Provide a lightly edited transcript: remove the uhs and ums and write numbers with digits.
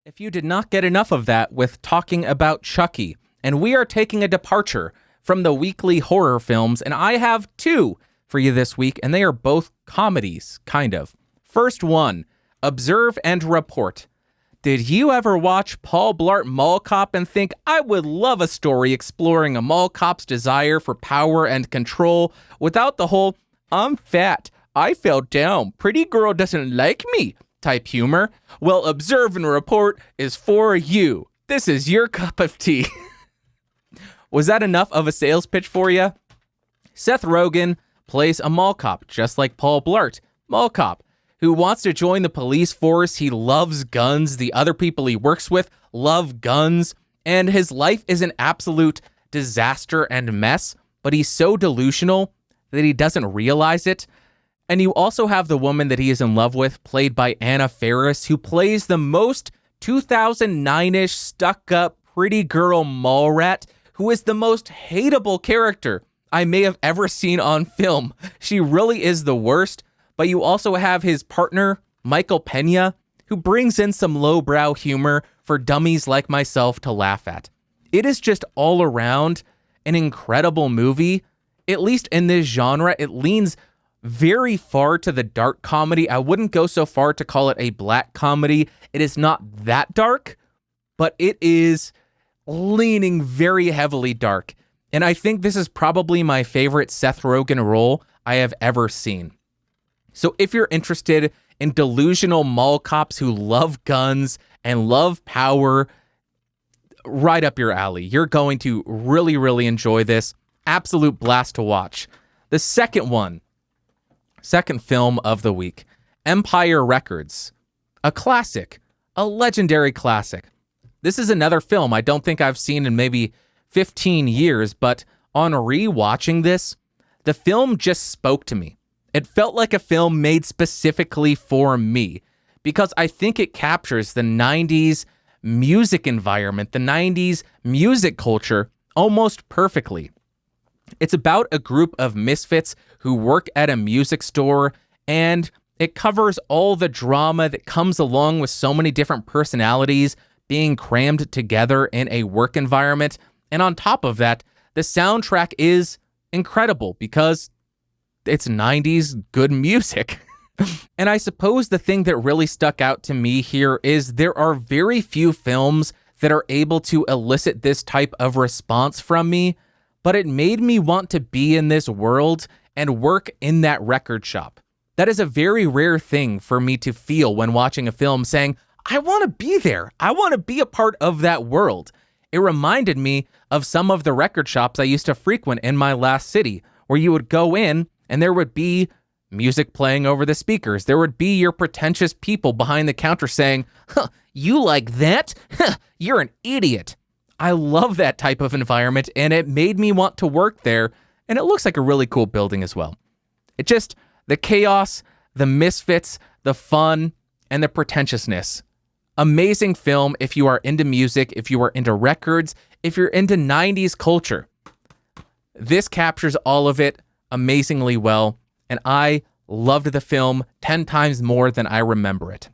If you did not get enough of that with talking about Chucky, and we are taking a departure from the weekly horror films, and I have two for you this week, and they are both comedies, kind of. First one, Observe and Report. Did you ever watch Paul Blart Mall Cop and think, I would love a story exploring a mall cop's desire for power and control without the whole, I'm fat, I fell down, pretty girl doesn't like me type humor? Well, Observe and Report is for you. This is your cup of tea. Was that enough of a sales pitch for you? Seth Rogen plays a mall cop, just like Paul Blart, mall cop, who wants to join the police force. He loves guns. The other people he works with love guns. And his life is an absolute disaster and mess, but he's so delusional that he doesn't realize it. And you also have the woman that he is in love with, played by Anna Faris, who plays the most 2009-ish stuck-up pretty girl mall rat, who is the most hateable character I may have ever seen on film. She really is the worst. But you also have his partner, Michael Pena, who brings in some lowbrow humor for dummies like myself to laugh at. It is just all around an incredible movie. At least in this genre, it leans very far to the dark comedy. I wouldn't go so far to call it a black comedy. It is not that dark, but it is leaning very heavily dark. And I think this is probably my favorite Seth Rogen role I have ever seen. So if you're interested in delusional mall cops who love guns and love power, right up your alley. You're going to really, really enjoy this. Absolute blast to watch. The second film of the week, Empire Records. A classic, a legendary classic. This is another film I don't think I've seen in maybe 15 years, but on rewatching this, the film just spoke to me. It felt like a film made specifically for me because I think it captures the 90s music environment, the 90s music culture almost perfectly. It's about a group of misfits who work at a music store, and it covers all the drama that comes along with so many different personalities being crammed together in a work environment. And on top of that, the soundtrack is incredible because it's 90s good music. And I suppose the thing that really stuck out to me here is there are very few films that are able to elicit this type of response from me, but it made me want to be in this world and work in that record shop. That is a very rare thing for me to feel when watching a film, saying, I want to be there. I want to be a part of that world. It reminded me of some of the record shops I used to frequent in my last city, where you would go in and there would be music playing over the speakers. There would be your pretentious people behind the counter saying, you like that? You're an idiot. I love that type of environment, and it made me want to work there, and it looks like a really cool building as well. It just, the chaos, the misfits, the fun, and the pretentiousness. Amazing film if you are into music, if you are into records, if you're into 90s culture. This captures all of it amazingly well, and I loved the film 10 times more than I remember it.